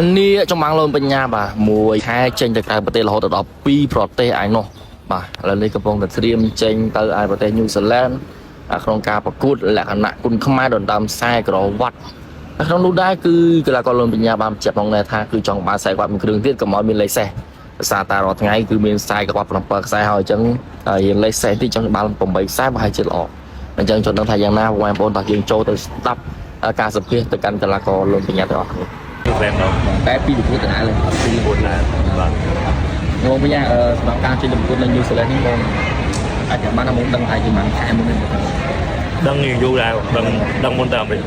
នេះចំងលូនបញ្ញាបាទមួយខែចេញទៅក្រៅប្រទេសរហូតដល់2ប្រទេសឯណោះបាទឥឡូវនេះកំពុងតែត្រៀមចេញទៅឯប្រទេសញូហ្សេឡង់ក្នុងការប្រកួតលក្ខណៈគុណខ្មែរដណ្ដើមខ្សែក្រវ៉ាត់ក្នុងនោះដែរគឺកីឡាករលូនបញ្ញាបានបញ្ជាក់ក្នុងន័យថាគឺចង់បានខ្សែក្រវ៉ាត់មួយគ្រឿងទៀតកុំឲ្យមានលេខសេះភាសាតារាល់ថ្ងៃគឺមានខ្សែក្រវ៉ាត់7ខ្សែហើយអញ្ចឹងយើងលេខសេះទីចង់បាន8ខ្សែប្រហែលជាល្អអញ្ចឹងចង់ដឹងថាយ៉ាងណាបងប្អូនតោះយើងចូលទៅស្ដាប់ការសម្ភាសទៅកាន់កីឡាករលូនបញ្ញាទាំងអស់គ្នាតែពីប្រកួតទាំងណាលើពីប្រកួតណាបាទងងបញ្ញាសម្រាប់ការជិះប្រកួតនៅញូហ្សេឡង់នេះបងអាចបានមុនដឹងថាជាមិនខែមុននេះដឹងយូរដែរដឹងមុនតែអាមេរិក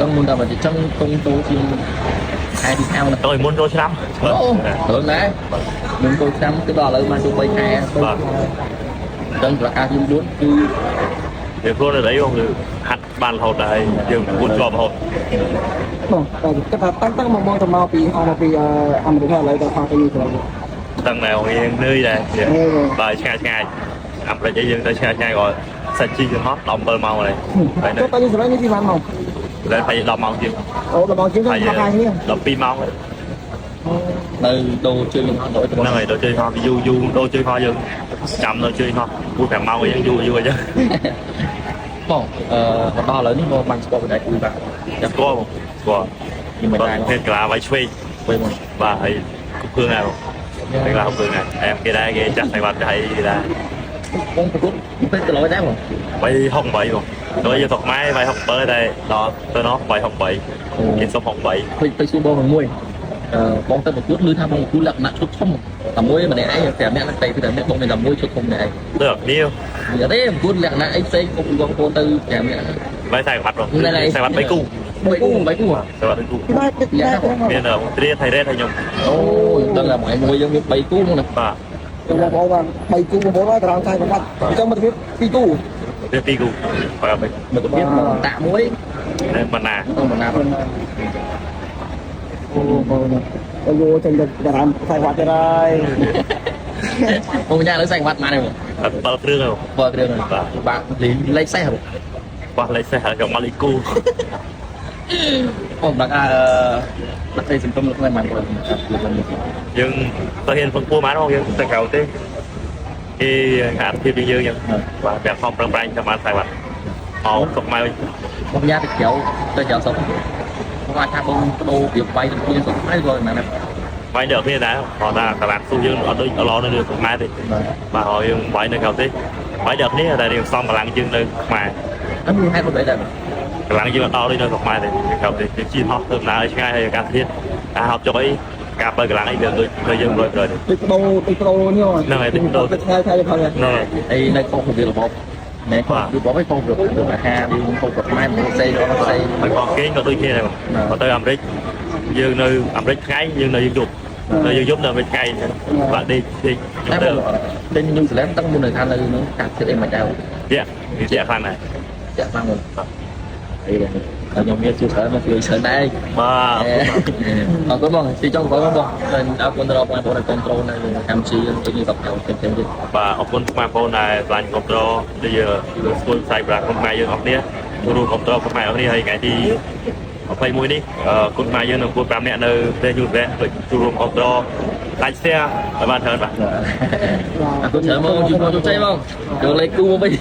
ដឹងមុនតែអាមេរិកចឹងតុងតូជាខែទី5ទៅមុនចូលឆ្នាំអូដល់ដែរមុនចូលឆ្នាំគឺដល់ឥឡូវបានចូល3ខែបាទដឹងប្រកាសជា4គឺវាព្រោះនៅđấyគឺហាត់បានរហូតដែរយើងប្រកួតជាប់រហូតបងតែគិតថាតាំងមកទៅមកពីអាមេរិកឥឡូវទៅខាងទៅយូរទៅតាំងតែយើងនឿយដែរបាទឆ្ងាយអាមេរិកយើងទៅឆ្ងាយក៏សាច់ជីយើងហត់17ម៉ោងហើយតែទៅយូរទៅនេះពីបានមកតែប្រហែល10ម៉ោងទៀតអូ10ម៉ោងទៀតទៅខាងនេះ12ម៉ោងនៅដូរជើងហត់ដល់ហ្នឹងហើយដូរជើងហត់យូរដូរជើងហត់យើងចាំដូរជើងហត់4-5ម៉ោងយើងយូរអញ្ចឹងបងមកដល់ឥឡូវនេះមកបានស្គាល់បដិគឺបាទស្គាល់ខ្ញុំមិនដែរពេលកីឡាវាយឆ្វេងបាទហើយគប់គ្រឿងដែរកីឡាគប់គ្រឿងដែរគេដែរគេចាស់តែបាត់ហើយគេដែរបងប្រកួតពេលទៅឡើយដែរបងវាយ68បងដោយយើងស្រុកខ្មែរវាយ67តែដល់ទៅនោះវាយ68គេសុំ68ទៅសួរបងមួយបងទៅប្រកួតឮថាបងប្រកួតលក្ខណៈឈុតធំតែមួយម្នាក់ឯង5នាក់ទៅតែបងមានតែមួយឈុតធំម្នាក់ឯងទៅនេះនិយាយទេប្រកួតលក្ខណៈអីផ្សេងបងប្អូនទៅ5នាក់វាយខ្សែបាត់បងខ្សែបាត់3គូ3គូខ្សែបាត់3គូមានត្រៀមថៃរ៉េតឲ្យខ្ញុំអូដឹងតែមួយយើងមាន3គូហ្នឹងណាបាទបងប្អូនបាន3គូបងប្អូនហើយក្រោមខ្សែបាត់អញ្ចឹងមកទៅ2គូ2គូបាទមកទៅមានតាក់មួយបណ្ណាអូបងយោចេញទៅតារាមខ្សែវ៉ាត់ទៀតហើយបងញ៉ាំលើខ្សែវ៉ាត់មកនេះបើគ្រឿងហ៎បើគ្រឿងបាទលេខសេះហ៎បាទលេខសេះហើយមកលេខគូបងដាក់ដាក់ទេសំទុំលោកហ្នឹងមកយើងទៅហ៊ានពងពួរមកយើងទៅក្រៅទេគេអាទិភាពយើងហ្នឹងបាទប្រាប់ខំប្រឹងប្រែងតាមខ្សែវ៉ាត់អោសុកមកបងញ៉ាំទៅក្រៅសុកបងអាចថាបងបដូរពីវាយទៅគ្នាសុកហើយក៏ណាវាយដល់គ្នាដែរគាត់ថាកាឡាស៊ូយើងអត់ដូចល្អនៅក្នុងខ្មែរទេបាទហើយយើងវាយនៅក្រៅទេវាយដល់គ្នាតែយើងសំកម្លាំងយើងនៅខ្មែរអត់មានហេតុអ្វីដែរកម្លាំងយើងអត់ដល់ដូចនៅខ្មែរទេក្រៅទេយើងជិះហោះទៅដើរឆ្ងាយហើយអាកាសធាតុហោះចុកអីការបើកម្លាំងអីវាដូចយើងរួចrồi ទឹកបដូរនេះហ្នឹងហើយទឹកបដូរទឹកថ្ងៃផងហ្នឹងអីនៅខុសពីរបបណែគាត់គឺបងឯងខុសពីអាហារយើងខុសពីខ្មែរមិនផ្សេងអត់ផ្សេងហើយបងគេក៏ដូចគ្នាដែរបើទៅអាមេរិកយើងនៅអាមេរិកថ្ងៃយើងនៅយើងយប់នៅយើងយប់នៅអាមេរិកថ្ងៃបាទដេកទៅញូហ្សេឡង់តាំងមុននៅខាងនៅនោះកាត់ចិត្តអីមិនដែរវាខ្លាំងដែរខ្លាំងអីខ្ញុំមានជួយច្រើនមកជួយច្រើនដែរបាទអរគុណបងទីចុងបងបងអរគុណដល់បងប្អូនគ្រប់ត្រូលនៅកម្ពុជាយើងទៅនេះដល់ទៅទៀតបាទអរគុណបងប្អូនដែលស្វែងគ្រប់ត្រូលដែលយើងស្គាល់ផ្សាយប្រាក់ខ្មែរយើងអស់គ្នារួមគ្រប់ត្រូលខ្មែរអស់គ្នាហើយថ្ងៃទី21នេះគុណខ្មែរយើងនៅគួរ5នាក់នៅប្រទេសយូរ៉ែទៅជួបរួមគ្រប់ត្រូលដាច់ស្ទះបានច្រើនបាទអរគុណច្រើនមកជួបជជែកបងចូលលេខគូមកវិញ